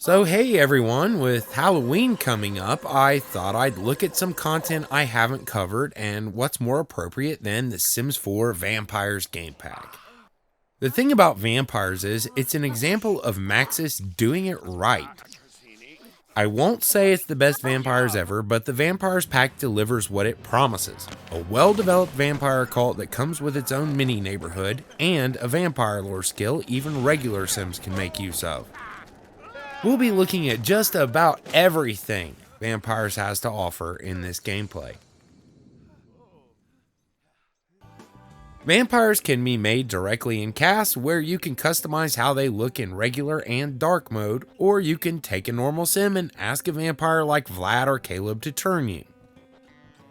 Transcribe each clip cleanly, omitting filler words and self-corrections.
So, hey everyone, with Halloween coming up, I thought I'd look at some content I haven't covered, and what's more appropriate than the Sims 4 Vampires game pack. The thing about vampires is, it's an example of Maxis doing it right. I won't say it's the best vampires ever, but the Vampires pack delivers what it promises. A well-developed vampire cult that comes with its own mini neighborhood, and a vampire lore skill even regular Sims can make use of. We'll be looking at just about everything Vampires has to offer in this gameplay. Vampires can be made directly in cast, where you can customize how they look in regular and dark mode, or you can take a normal sim and ask a vampire like Vlad or Caleb to turn you.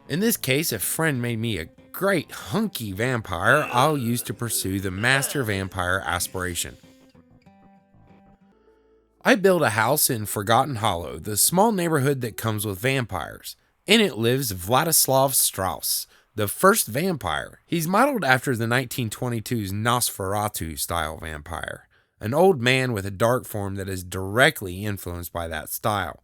In this case, a friend made me a great hunky vampire I'll use to pursue the Master Vampire aspiration. I built a house in Forgotten Hollow, the small neighborhood that comes with vampires. In it lives Vladislav Strauss, the first vampire. He's modeled after the 1922's Nosferatu-style vampire, an old man with a dark form that is directly influenced by that style.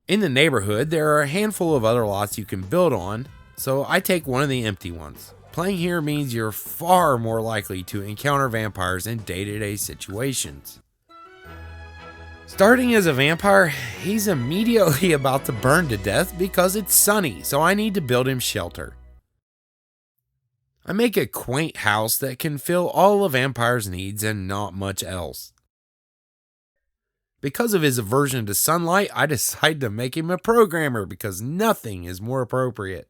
In the neighborhood, there are a handful of other lots you can build on, so I take one of the empty ones. Playing here means you're far more likely to encounter vampires in day-to-day situations. Starting as a vampire, he's immediately about to burn to death because it's sunny, so I need to build him shelter. I make a quaint house that can fill all a vampire's needs and not much else. Because of his aversion to sunlight, I decide to make him a programmer because nothing is more appropriate.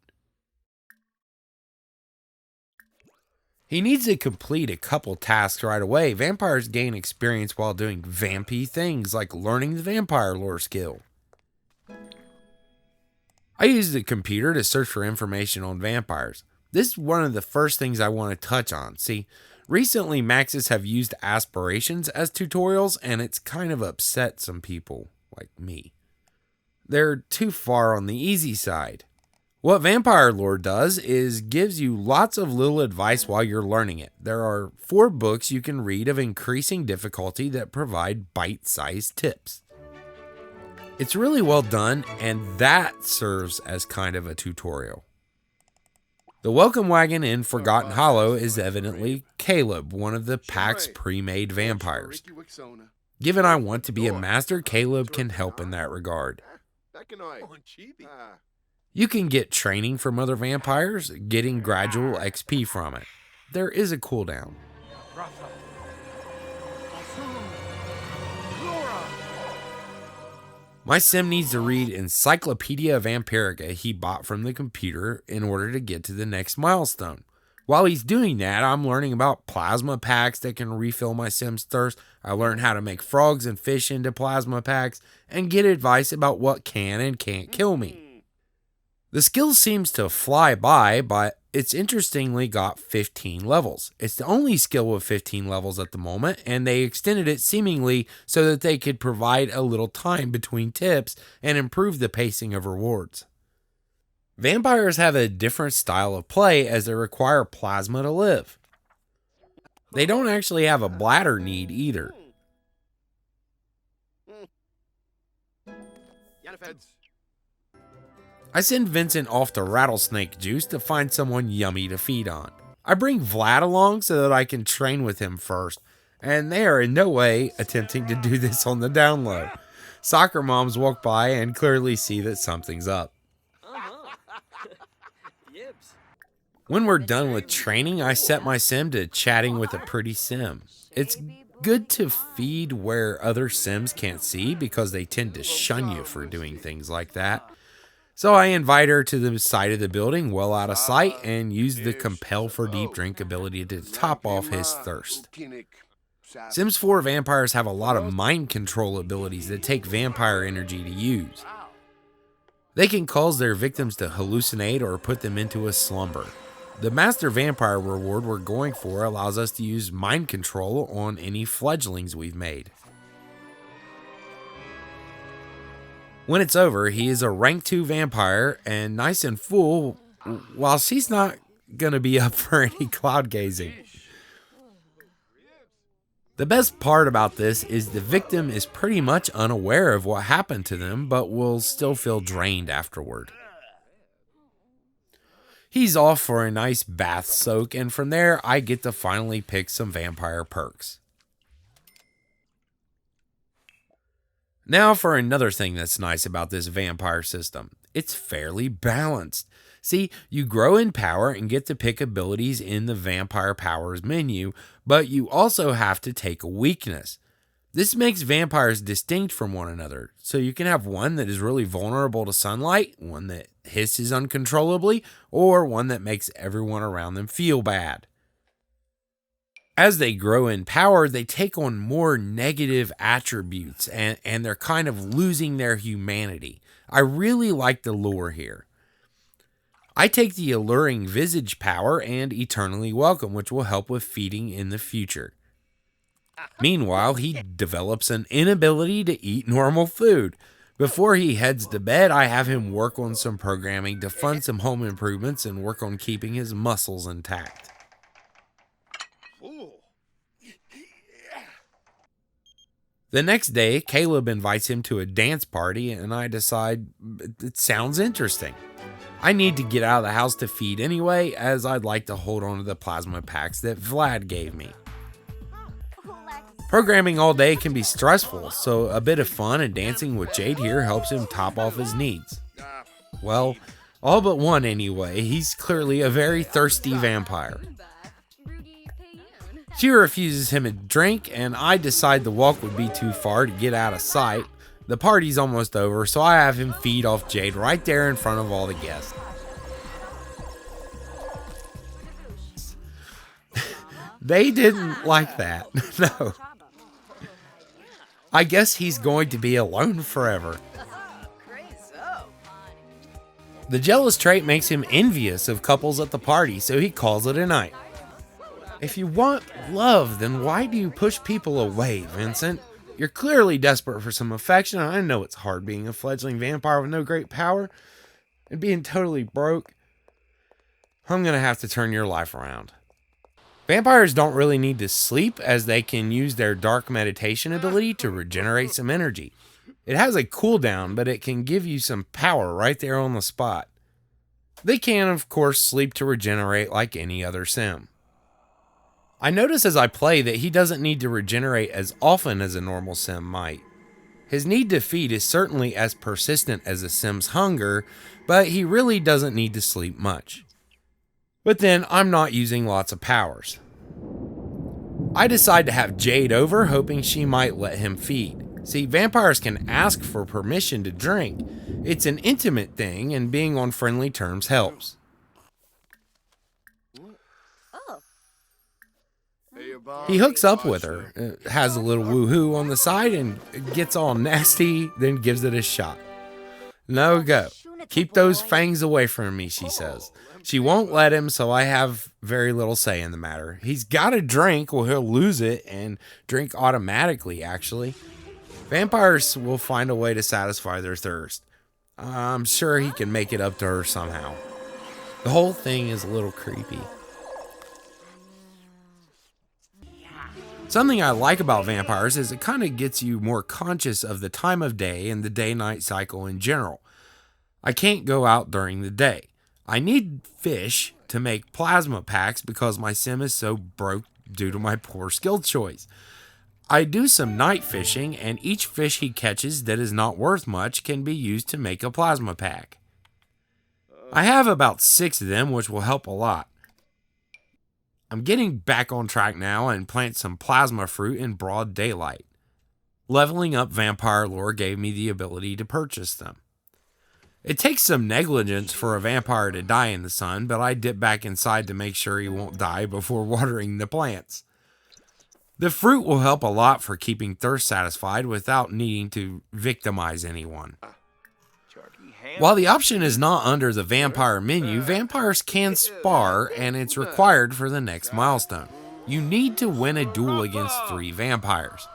He needs to complete a couple tasks right away. Vampires gain experience while doing vampy things like learning the vampire lore skill. I use the computer to search for information on vampires. This is one of the first things I want to touch on. See, recently Maxis have used aspirations as tutorials, and it's kind of upset some people, like me. They're too far on the easy side. What Vampire Lore does is gives you lots of little advice while you're learning it. There are 4 books you can read of increasing difficulty that provide bite-sized tips. It's really well done, and that serves as kind of a tutorial. The welcome wagon in Forgotten Hollow is evidently Caleb, one of the pack's pre-made vampires. Given I want to be a master, Caleb can help in that regard. You can get training from other vampires, getting gradual XP from it. There is a cooldown. My sim needs to read Encyclopedia Vampirica he bought from the computer in order to get to the next milestone. While he's doing that, I'm learning about plasma packs that can refill my sim's thirst. I learn how to make frogs and fish into plasma packs and get advice about what can and can't kill me. The skill seems to fly by, but it's interestingly got 15 levels. It's the only skill with 15 levels at the moment, and they extended it seemingly so that they could provide a little time between tips and improve the pacing of rewards. Vampires have a different style of play as they require plasma to live. They don't actually have a bladder need either. I send Vincent off to Rattlesnake Juice to find someone yummy to feed on. I bring Vlad along so that I can train with him first, and they are in no way attempting to do this on the down low. Soccer moms walk by and clearly see that something's up. When we're done with training, I set my sim to chatting with a pretty sim. It's good to feed where other sims can't see because they tend to shun you for doing things like that. So I invite her to the side of the building, well out of sight, and use the compel for deep drink ability to top off his thirst. Sims 4 vampires have a lot of mind control abilities that take vampire energy to use. They can cause their victims to hallucinate or put them into a slumber. The Master Vampire reward we're going for allows us to use mind control on any fledglings we've made. When it's over, he is a rank 2 vampire and nice and full, while she's not gonna be up for any cloud gazing. The best part about this is the victim is pretty much unaware of what happened to them, but will still feel drained afterward. He's off for a nice bath soak, and from there I get to finally pick some vampire perks. Now for another thing that's nice about this vampire system. It's fairly balanced. See, you grow in power and get to pick abilities in the vampire powers menu, but you also have to take a weakness. This makes vampires distinct from one another, so you can have one that is really vulnerable to sunlight, one that hisses uncontrollably, or one that makes everyone around them feel bad. As they grow in power, they take on more negative attributes, and they're kind of losing their humanity. I really like the lore here. I take the alluring visage power and eternally welcome, which will help with feeding in the future. Meanwhile, he develops an inability to eat normal food. Before he heads to bed, I have him work on some programming to fund some home improvements and work on keeping his muscles intact. The next day, Caleb invites him to a dance party, and I decide it sounds interesting. I need to get out of the house to feed anyway, as I'd like to hold on to the plasma packs that Vlad gave me. Programming all day can be stressful, so a bit of fun and dancing with Jade here helps him top off his needs. Well, all but one anyway. He's clearly a very thirsty vampire. She refuses him a drink, and I decide the walk would be too far to get out of sight. The party's almost over, so I have him feed off Jade right there in front of all the guests. They didn't like that. No. I guess he's going to be alone forever. The jealous trait makes him envious of couples at the party, so he calls it a night. If you want love, then why do you push people away, Vincent? You're clearly desperate for some affection. I know it's hard being a fledgling vampire with no great power and being totally broke. I'm going to have to turn your life around. Vampires don't really need to sleep, as they can use their dark meditation ability to regenerate some energy. It has a cooldown, but it can give you some power right there on the spot. They can, of course, sleep to regenerate like any other sim. I notice as I play that he doesn't need to regenerate as often as a normal sim might. His need to feed is certainly as persistent as a sim's hunger, but he really doesn't need to sleep much. But then I'm not using lots of powers. I decide to have Jade over, hoping she might let him feed. See, vampires can ask for permission to drink. It's an intimate thing, and being on friendly terms helps. He hooks up with her, has a little woohoo on the side, and gets all nasty, then gives it a shot. No go. Keep those fangs away from me, she says. She won't let him, so I have very little say in the matter. He's got to drink or he'll lose it, and drink automatically, actually. Vampires will find a way to satisfy their thirst. I'm sure he can make it up to her somehow. The whole thing is a little creepy. Something I like about vampires is it kind of gets you more conscious of the time of day and the day-night cycle in general. I can't go out during the day. I need fish to make plasma packs because my sim is so broke due to my poor skill choice. I do some night fishing, and each fish he catches that is not worth much can be used to make a plasma pack. I have about 6 of them, which will help a lot. I'm getting back on track now and plant some plasma fruit in broad daylight. Leveling up vampire lore gave me the ability to purchase them. It takes some negligence for a vampire to die in the sun, but I dip back inside to make sure he won't die before watering the plants. The fruit will help a lot for keeping thirst satisfied without needing to victimize anyone. While the option is not under the vampire menu, vampires can spar, and it's required for the next milestone. You need to win a duel against 3 vampires.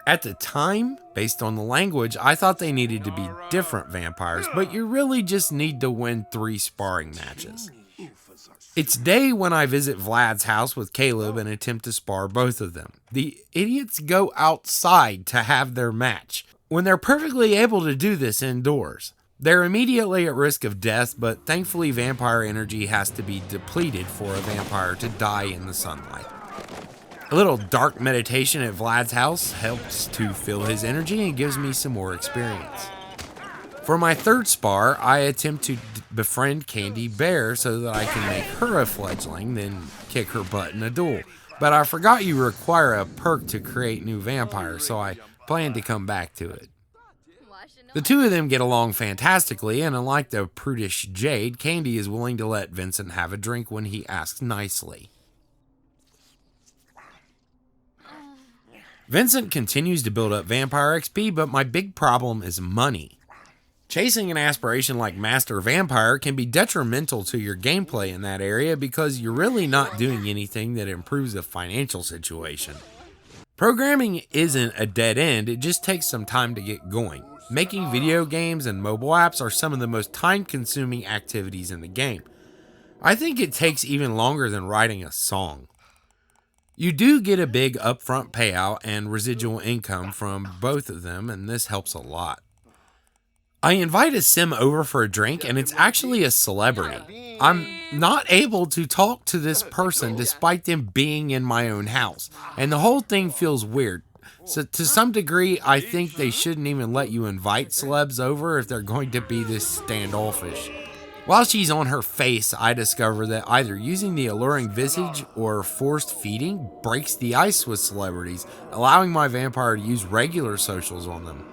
At the time, based on the language, I thought they needed to be different vampires, but you really just need to win 3 sparring matches. It's day when I visit Vlad's house with Caleb and attempt to spar both of them. The idiots go outside to have their match, when they're perfectly able to do this indoors. They're immediately at risk of death, but thankfully vampire energy has to be depleted for a vampire to die in the sunlight. A little dark meditation at Vlad's house helps to fill his energy and gives me some more experience. For my third spar, I attempt to befriend Candy Bear so that I can make her a fledgling, then kick her butt in a duel. But I forgot you require a perk to create new vampires, so I plan to come back to it. The two of them get along fantastically, and unlike the prudish Jade, Candy is willing to let Vincent have a drink when he asks nicely. Vincent continues to build up vampire XP, but my big problem is money. Chasing an aspiration like Master Vampire can be detrimental to your gameplay in that area because you're really not doing anything that improves the financial situation. Programming isn't a dead end, it just takes some time to get going. Making video games and mobile apps are some of the most time-consuming activities in the game. I think it takes even longer than writing a song. You do get a big upfront payout and residual income from both of them, and this helps a lot. I invite a sim over for a drink, and it's actually a celebrity. I'm not able to talk to this person despite them being in my own house, and the whole thing feels weird. So to some degree, I think they shouldn't even let you invite celebs over if they're going to be this standoffish. While she's on her face, I discover that either using the alluring visage or forced feeding breaks the ice with celebrities, allowing my vampire to use regular socials on them.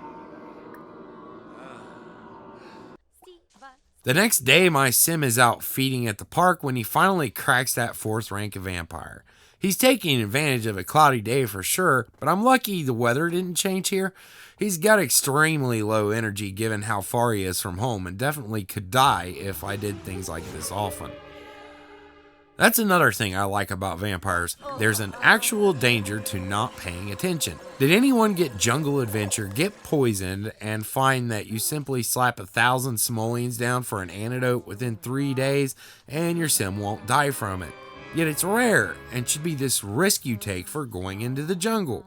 The next day, my sim is out feeding at the park when he finally cracks that 4th rank vampire. He's taking advantage of a cloudy day for sure, but I'm lucky the weather didn't change here. He's got extremely low energy given how far he is from home and definitely could die if I did things like this often. That's another thing I like about vampires. There's an actual danger to not paying attention. Did anyone get Jungle Adventure, get poisoned, and find that you simply slap 1,000 simoleons down for an antidote within 3 days and your sim won't die from it? Yet it's rare and should be this risk you take for going into the jungle.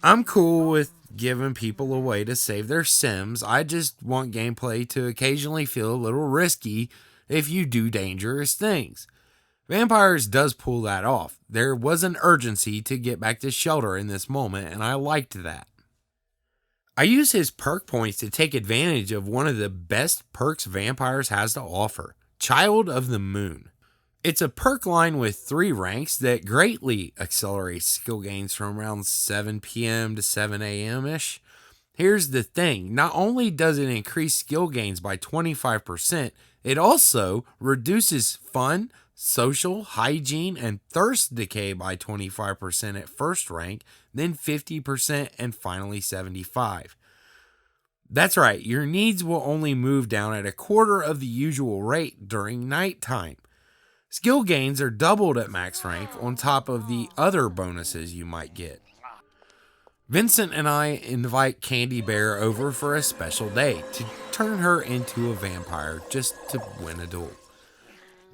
I'm cool with giving people a way to save their sims. I just want gameplay to occasionally feel a little risky if you do dangerous things. Vampires does pull that off. There was an urgency to get back to shelter in this moment, and I liked that. I use his perk points to take advantage of one of the best perks Vampires has to offer, Child of the Moon. It's a perk line with 3 ranks that greatly accelerates skill gains from around 7 p.m. to 7 a.m.-ish. Here's the thing, not only does it increase skill gains by 25%, it also reduces fun, social, hygiene, and thirst decay by 25% at 1st rank, then 50%, and finally 75%. That's right, your needs will only move down at a quarter of the usual rate during nighttime. Skill gains are doubled at max rank on top of the other bonuses you might get. Vincent and I invite Candy Bear over for a special day to turn her into a vampire just to win a duel.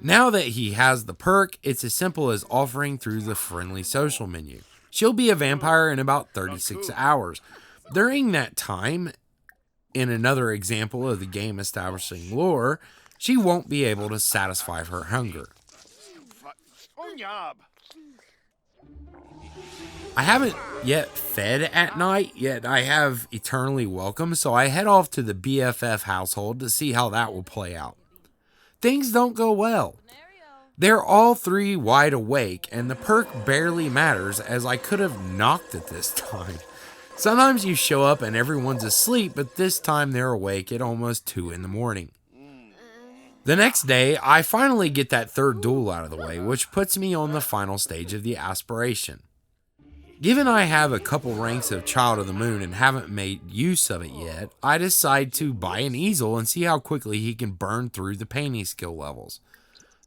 Now that he has the perk, it's as simple as offering through the friendly social menu. She'll be a vampire in about 36 hours. During that time, in another example of the game establishing lore, she won't be able to satisfy her hunger. I haven't yet fed at night, yet I have Eternally Welcome, so I head off to the BFF household to see how that will play out. Things don't go well. They're all 3 wide awake, and the perk barely matters as I could have knocked it this time. Sometimes you show up and everyone's asleep, but this time they're awake at almost 2 in the morning. The next day, I finally get that 3rd duel out of the way, which puts me on the final stage of the aspiration. Given I have a couple ranks of Child of the Moon and haven't made use of it yet, I decide to buy an easel and see how quickly he can burn through the painting skill levels.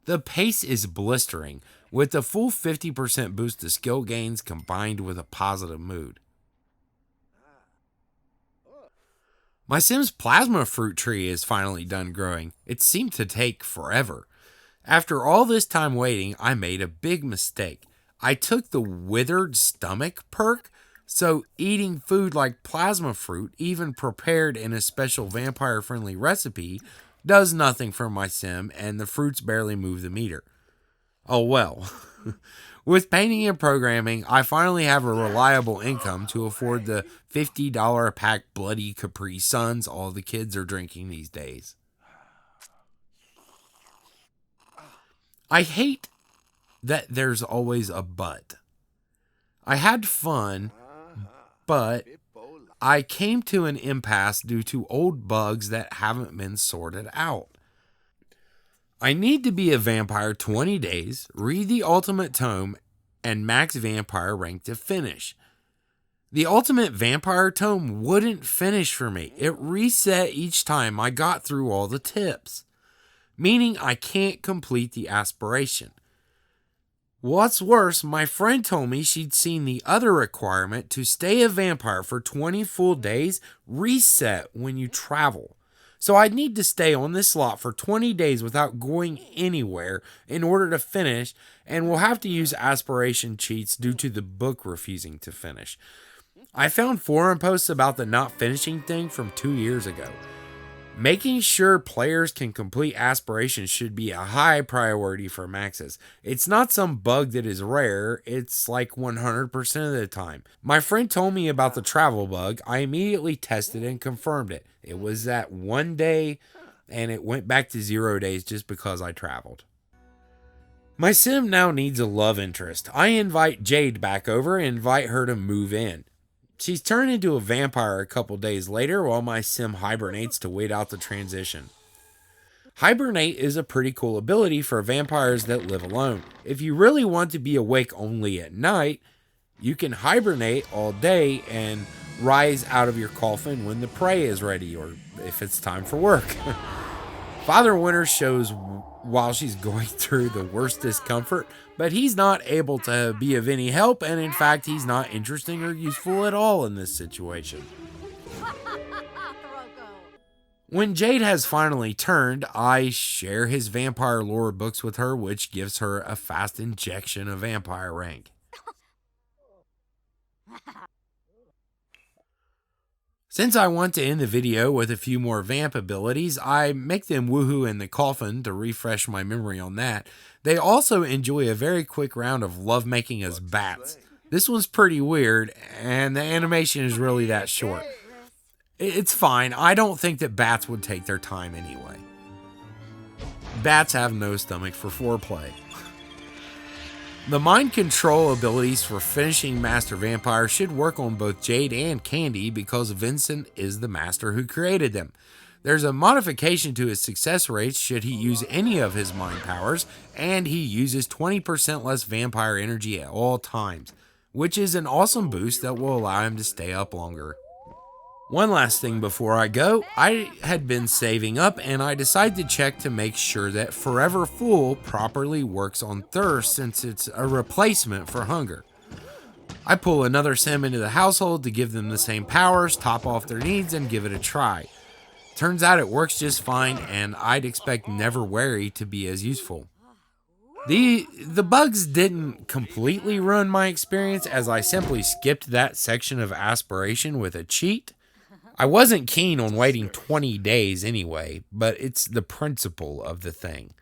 The pace is blistering, with a full 50% boost to skill gains combined with a positive mood. My Sim's plasma fruit tree is finally done growing. It seemed to take forever. After all this time waiting, I made a big mistake. I took the withered stomach perk, so eating food like plasma fruit, even prepared in a special vampire friendly recipe, does nothing for my sim, and the fruits barely move the meter. Oh well. With painting and programming, I finally have a reliable income to afford the $50 a pack Bloody Capri Suns all the kids are drinking these days. I hate that there's always a but. I had fun, but I came to an impasse due to old bugs that haven't been sorted out. I need to be a vampire 20 days, read the ultimate tome, and max vampire rank to finish. The ultimate vampire tome wouldn't finish for me. It reset each time I got through all the tips, meaning I can't complete the aspiration. What's worse, my friend told me she'd seen the other requirement to stay a vampire for 20 full days reset when you travel. So I'd need to stay on this slot for 20 days without going anywhere in order to finish, and we'll have to use aspiration cheats due to the book refusing to finish. I found forum posts about the not finishing thing from 2 years ago. Making sure players can complete aspirations should be a high priority for maxes. It's not some bug that is rare, it's like 100% of the time. My friend told me about the travel bug. I immediately tested and confirmed it. It was that one day and it went back to 0 days just because I traveled. My sim now needs a love interest. I invite Jade back over and invite her to move in. She's turned into a vampire a couple days later while my sim hibernates to wait out the transition. Hibernate is a pretty cool ability for vampires that live alone. If you really want to be awake only at night, you can hibernate all day and rise out of your coffin when the prey is ready or if it's time for work. Father Winter shows while she's going through the worst discomfort, but he's not able to be of any help, and in fact, he's not interesting or useful at all in this situation. When Jade has finally turned, I share his vampire lore books with her, which gives her a fast injection of vampire rank. Since I want to end the video with a few more vamp abilities, I make them woohoo in the coffin to refresh my memory on that. They also enjoy a very quick round of lovemaking as bats. This one's pretty weird, and the animation is really that short. It's fine. I don't think that bats would take their time anyway. Bats have no stomach for foreplay. The mind control abilities for finishing Master Vampire should work on both Jade and Candy because Vincent is the master who created them. There's a modification to his success rates should he use any of his mind powers, and he uses 20% less vampire energy at all times, which is an awesome boost that will allow him to stay up longer. One last thing before I go, I had been saving up and I decided to check to make sure that Forever Full properly works on thirst since it's a replacement for hunger. I pull another sim into the household to give them the same powers, top off their needs, and give it a try. Turns out it works just fine, and I'd expect Never Wary to be as useful. The bugs didn't completely ruin my experience as I simply skipped that section of aspiration with a cheat. I wasn't keen on waiting 20 days anyway, but it's the principle of the thing.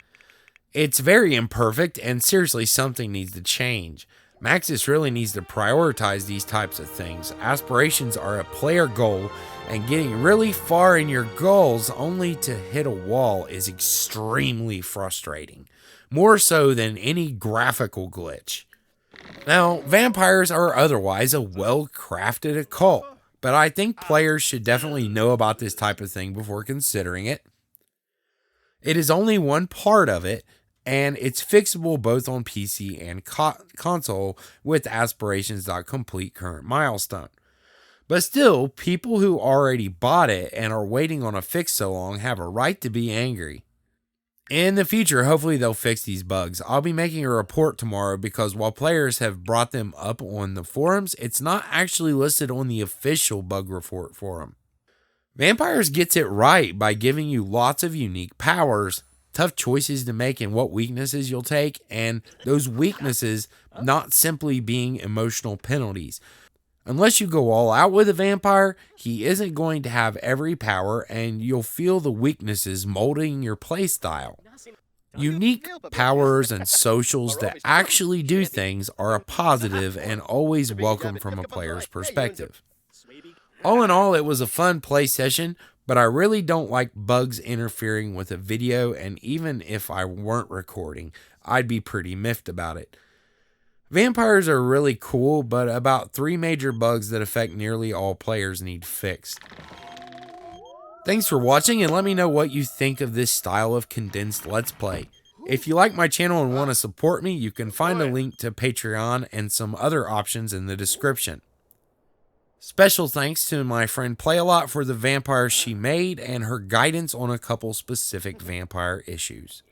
It's very imperfect, and seriously, something needs to change. Maxis really needs to prioritize these types of things. Aspirations are a player goal, and getting really far in your goals only to hit a wall is extremely frustrating. More so than any graphical glitch. Now, vampires are otherwise a well-crafted occult, but I think players should definitely know about this type of thing before considering it. It is only one part of it, and it's fixable both on PC and console with aspirations.complete current milestone. But still, people who already bought it and are waiting on a fix so long have a right to be angry. In the future, hopefully they'll fix these bugs. I'll be making a report tomorrow because while players have brought them up on the forums, it's not actually listed on the official bug report forum. Vampires gets it right by giving you lots of unique powers, tough choices to make and what weaknesses you'll take, and those weaknesses not simply being emotional penalties. Unless you go all out with a vampire, he isn't going to have every power, and you'll feel the weaknesses molding your playstyle. Unique powers and socials that actually do things are a positive and always welcome from a player's perspective. All in all, it was a fun play session, but I really don't like bugs interfering with a video, and even if I weren't recording, I'd be pretty miffed about it. Vampires are really cool, but about 3 major bugs that affect nearly all players need fixed. Thanks for watching, and let me know what you think of this style of condensed Let's Play. If you like my channel and want to support me, you can find a link to Patreon and some other options in the description. Special thanks to my friend Play-A-Lot for the vampires she made and her guidance on a couple specific vampire issues.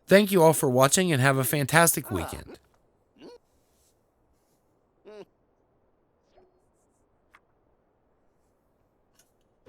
Thank you all for watching and have a fantastic weekend.